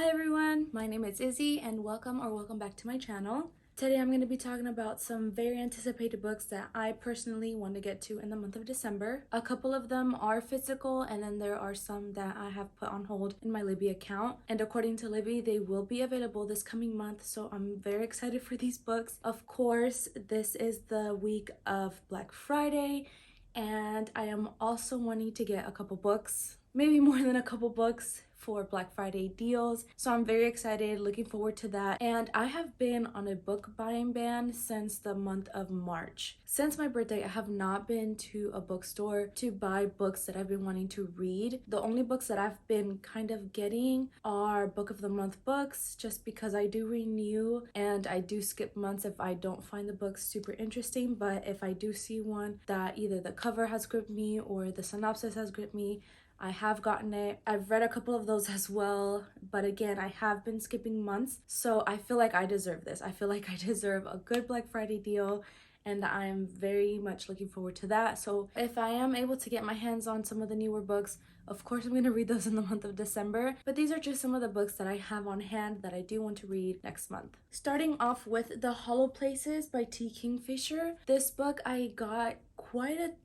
Hi everyone, my name is Izzy and welcome back to my channel. Today I'm going to be talking about some very anticipated books that I personally want to get to in the month of December. A couple of them are physical and then there are some that I have put on hold in my Libby account. And according to Libby, they will be available this coming month, so I'm very excited for these books. Of course, this is the week of Black Friday and I am also wanting to get a couple books, maybe more than a couple books for Black Friday deals. So I'm very excited, looking forward to that. And I have been on a book buying ban since the month of March. Since my birthday, I have not been to a bookstore to buy books that I've been wanting to read. The only books that I've been kind of getting are book of the month books, just because I do renew and I do skip months if I don't find the book super interesting. But if I do see one that either the cover has gripped me or the synopsis has gripped me, I have gotten it. I've read a couple of those as well, but again, I have been skipping months, so I feel like I deserve this. I feel like I deserve a good Black Friday deal, and I'm very much looking forward to that. So if I am able to get my hands on some of the newer books, of course I'm going to read those in the month of December, but these are just some of the books that I have on hand that I do want to read next month. Starting off with The Hollow Places by T.Kingfisher. This book I got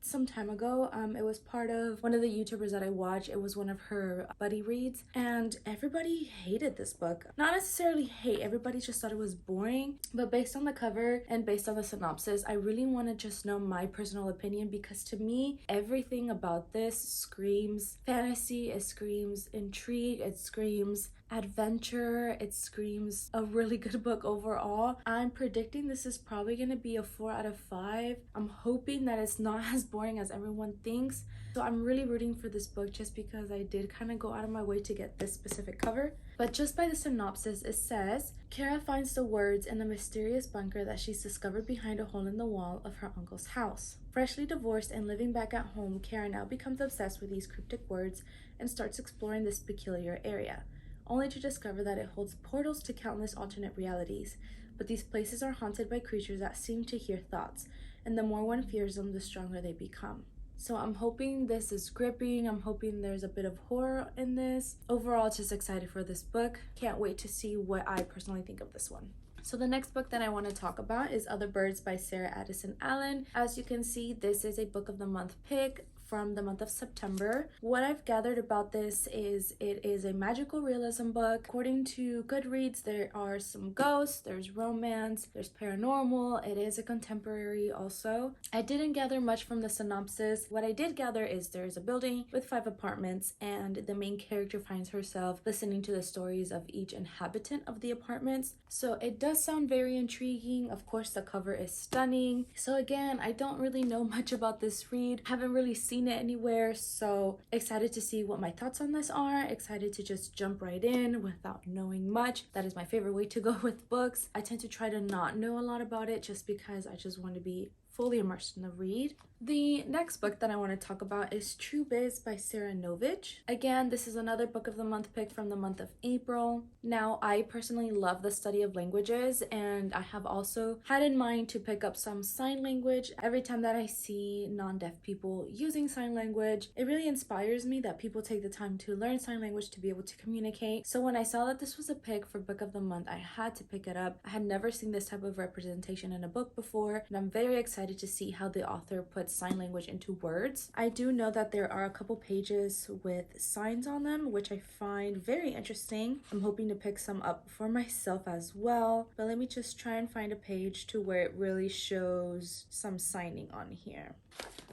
some time ago. It was part of one of the YouTubers that I watch. It was one of her buddy reads, and everybody hated this book. Not necessarily hate, everybody just thought it was boring, but based on the cover and based on the synopsis, I really want to just know my personal opinion, because to me, everything about this screams fantasy, it screams intrigue, it screams adventure, it screams a really good book overall. I'm predicting this is probably going to be a 4 out of 5. I'm hoping that it's not as boring as everyone thinks. So I'm really rooting for this book just because I did kind of go out of my way to get this specific cover. But just by the synopsis, it says, Kara finds the words in the mysterious bunker that she's discovered behind a hole in the wall of her uncle's house. Freshly divorced and living back at home, Kara now becomes obsessed with these cryptic words and starts exploring this peculiar area, only to discover that it holds portals to countless alternate realities. But these places are haunted by creatures that seem to hear thoughts, and the more one fears them, the stronger they become. So I'm hoping this is gripping. I'm hoping there's a bit of horror in this. Overall, just excited for this book. Can't wait to see what I personally think of this one. So the next book that I want to talk about is Other Birds by Sara Addison Allen. As you can see, this is a book of the month pick from the month of September. What I've gathered about this is it is a magical realism book. According to Goodreads, there are some ghosts, there's romance, there's paranormal. It is a contemporary also. I didn't gather much from the synopsis. What I did gather is there's a building with 5 apartments and the main character finds herself listening to the stories of each inhabitant of the apartments. So it does sound very intriguing. Of course, the cover is stunning. So again, I don't really know much about this read. Haven't really seen it anywhere, so excited to see what my thoughts on this are. Excited to just jump right in without knowing much. That is my favorite way to go with books. I tend to try to not know a lot about it just because I just want to be fully immersed in the read. The next book that I want to talk about is True Biz by Sara Novic. Again, this is another book of the month pick from the month of April. Now, I personally love the study of languages, and I have also had in mind to pick up some sign language. Every time that I see non-deaf people using sign language, it really inspires me that people take the time to learn sign language to be able to communicate. So when I saw that this was a pick for book of the month, I had to pick it up. I had never seen this type of representation in a book before, and I'm very excited to see how the author puts sign language into words. I do know that there are a couple pages with signs on them, which I find very interesting. I'm hoping to pick some up for myself as well, but let me just try and find a page to where it really shows some signing on here.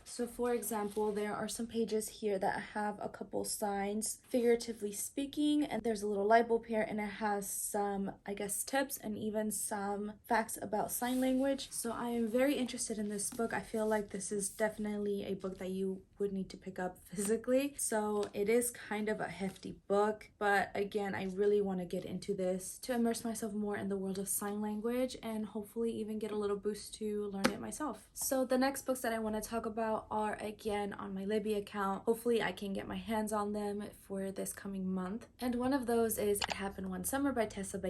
So for example, there are some pages here that have a couple signs, figuratively speaking, and there's a little light bulb here, and it has some, I guess, tips and even some facts about sign language. So I am very interested in this book. I feel like this is definitely a book that you would need to pick up physically. So it is kind of a hefty book, but again, I really want to get into this to immerse myself more in the world of sign language and hopefully even get a little boost to learn it myself. So the next books that I want to talk about are again on my Libby account. Hopefully I can get my hands on them for this coming month. And one of those is It Happened One Summer by Tessa.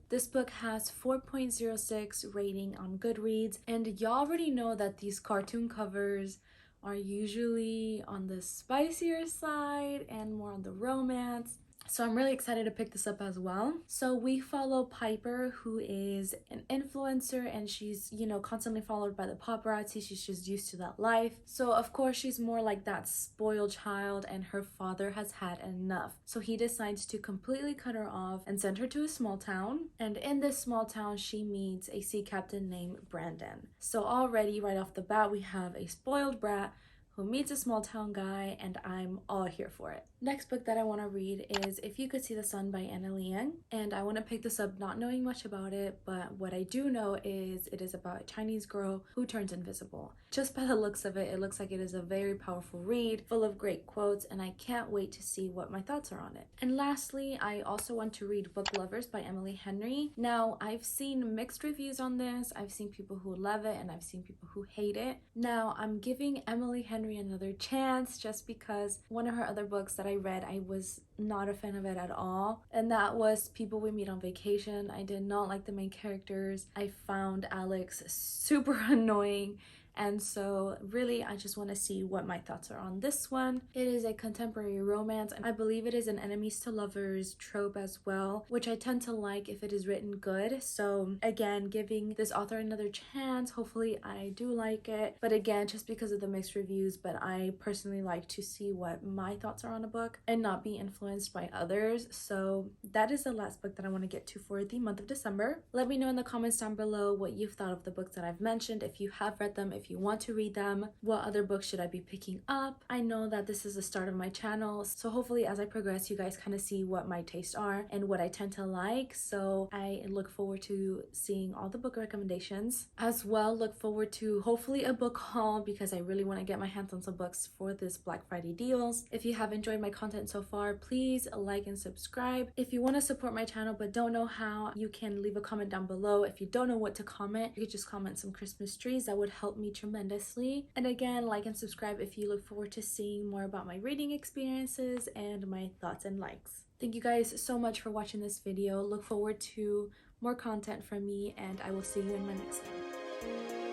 This book has 4.06 rating on Goodreads, and y'all already know that these cartoon covers are usually on the spicier side and more on the romance. So I'm really excited to pick this up as well. So we follow Piper, who is an influencer, and she's, you know, constantly followed by the paparazzi. She's just used to that life. So of course she's more like that spoiled child, and her father has had enough. So he decides to completely cut her off and send her to a small town. And in this small town, she meets a sea captain named Brandon. So already right off the bat, we have a spoiled brat who meets a small town guy, and I'm all here for it. Next book that I want to read is If You Could See the Sun by Liang, and I want to pick this up not knowing much about it, but what I do know is it is about a Chinese girl who turns invisible. Just by the looks of it, it looks like it is a very powerful read, full of great quotes, and I can't wait to see what my thoughts are on it. And lastly, I also want to read Book Lovers by Emily Henry. Now, I've seen mixed reviews on this. I've seen people who love it, and I've seen people who hate it. Now, I'm giving Emily Henry another chance just because one of her other books that I read, I was not a fan of it at all, and that was People We Meet on Vacation. I did not like the main characters. I found Alex super annoying, and so really I just want to see what my thoughts are on this one. It is a contemporary romance, and I believe it is an enemies to lovers trope as well, which I tend to like if it is written good. So again, giving this author another chance. Hopefully I do like it, but again, just because of the mixed reviews, but I personally like to see what my thoughts are on a book and not be influenced by others. So that is the last book that I want to get to for the month of December. Let me know in the comments down below what you've thought of the books that I've mentioned, if you have read them, if you want to read them, what other books should I be picking up. I know that this is the start of my channel, so hopefully as I progress, you guys kind of see what my tastes are and what I tend to like. So I look forward to seeing all the book recommendations. As well, look forward to hopefully a book haul, because I really want to get my hands on some books for this Black Friday deals. If you have enjoyed my content so far, please like and subscribe. If you want to support my channel but don't know how, you can leave a comment down below. If you don't know what to comment, you could just comment some Christmas trees. That would help me tremendously. And again, like and subscribe if you look forward to seeing more about my reading experiences and my thoughts and likes. Thank you guys so much for watching this video. Look forward to more content from me, and I will see you in my next one.